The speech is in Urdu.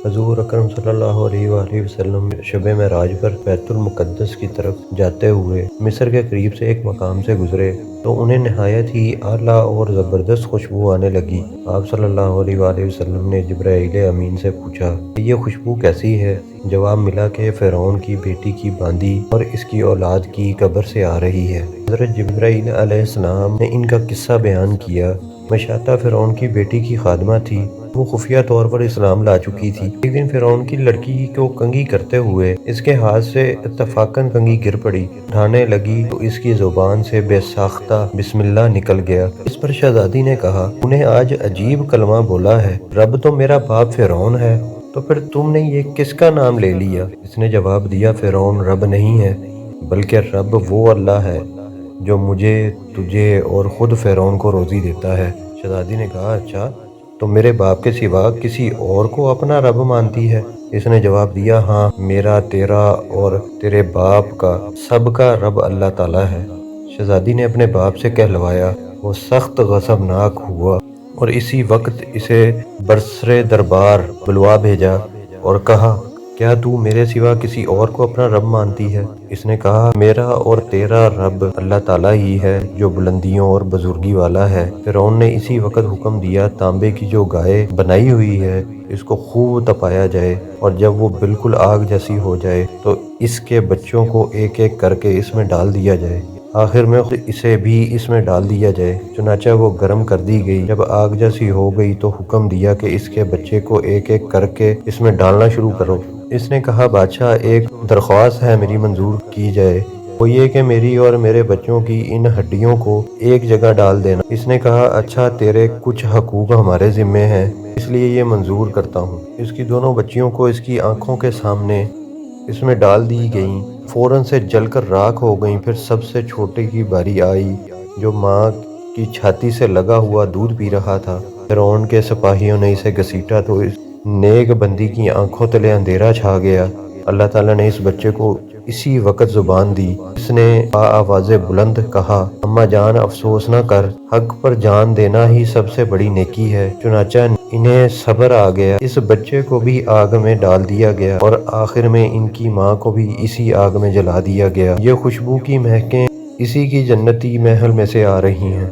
حضور اکرم صلی اللہ علیہ وآلہ وسلم شب معراج پر بیت المقدس کی طرف جاتے ہوئے مصر کے قریب سے ایک مقام سے گزرے تو انہیں نہایت ہی اعلیٰ اور زبردست خوشبو آنے لگی۔ آپ صلی اللہ علیہ وآلہ وسلم نے جبرائیل امین سے پوچھا کہ یہ خوشبو کیسی ہے؟ جواب ملا کہ فرعون کی بیٹی کی باندی اور اس کی اولاد کی قبر سے آ رہی ہے۔ حضرت جبرائیل علیہ السلام نے ان کا قصہ بیان کیا۔ مشاطہ فرعون کی بیٹی کی خادمہ تھی، وہ خفیہ طور پر اسلام لا چکی تھی۔ ایک دن فرعون کی لڑکی کو کنگھی کرتے ہوئے اس کے ہاتھ سے اتفاقاً کنگھی گر پڑی، اٹھانے لگی تو اس کی زبان سے بے ساختہ بسم اللہ نکل گیا۔ اس پر شہزادی نے کہا، انہیں آج عجیب کلمہ بولا ہے، رب تو میرا باپ فرعون ہے، تو پھر تم نے یہ کس کا نام لے لیا؟ اس نے جواب دیا، فرعون رب نہیں ہے، بلکہ رب وہ اللہ ہے جو مجھے، تجھے اور خود فرعون کو روزی دیتا ہے۔ شہزادی نے کہا، اچھا تو میرے باپ کے سوا کسی اور کو اپنا رب مانتی ہے؟ اس نے جواب دیا، ہاں، میرا، تیرا اور تیرے باپ کا، سب کا رب اللہ تعالیٰ ہے۔ شہزادی نے اپنے باپ سے کہلوایا، وہ سخت غضبناک ہوا اور اسی وقت اسے برسر دربار بلوا بھیجا اور کہا، کیا تو میرے سوا کسی اور کو اپنا رب مانتی ہے؟ اس نے کہا، میرا اور تیرا رب اللہ تعالیٰ ہی ہے جو بلندیوں اور بزرگی والا ہے۔ فرعون نے اسی وقت حکم دیا، تانبے کی جو گائے بنائی ہوئی ہے اس کو خوب تپایا جائے، اور جب وہ بالکل آگ جیسی ہو جائے تو اس کے بچوں کو ایک ایک کر کے اس میں ڈال دیا جائے، آخر میں اسے بھی اس میں ڈال دیا جائے۔ چنانچہ وہ گرم کر دی گئی۔ جب آگ جیسی ہو گئی تو حکم دیا کہ اس کے بچے کو ایک ایک کر کے اس میں ڈالنا شروع کرو۔ اس نے کہا، بادشاہ، ایک درخواست ہے میری منظور کی جائے، وہ یہ کہ میری اور میرے بچوں کی ان ہڈیوں کو ایک جگہ ڈال دینا۔ اس نے کہا، اچھا، تیرے کچھ حقوق ہمارے ذمے ہیں، اس لیے یہ منظور کرتا ہوں۔ اس کی دونوں بچیوں کو اس کی آنکھوں کے سامنے اس میں ڈال دی گئیں، فوراً سے جل کر راکھ ہو گئیں۔ پھر سب سے چھوٹے کی باری آئی جو ماں کی چھاتی سے لگا ہوا دودھ پی رہا تھا۔ فرعون کے سپاہیوں نے اسے گھسیٹا تو اس نیک بندی کی آنکھوں تلے اندھیرا چھا گیا۔ اللہ تعالیٰ نے اس بچے کو اسی وقت زبان دی۔ اس نے آواز بلند کہا، اماں جان، افسوس نہ کر، حق پر جان دینا ہی سب سے بڑی نیکی ہے۔ چنانچہ انہیں صبر آ گیا، اس بچے کو بھی آگ میں ڈال دیا گیا اور آخر میں ان کی ماں کو بھی اسی آگ میں جلا دیا گیا۔ یہ خوشبو کی مہکیں اسی کی جنتی محل میں سے آ رہی ہیں۔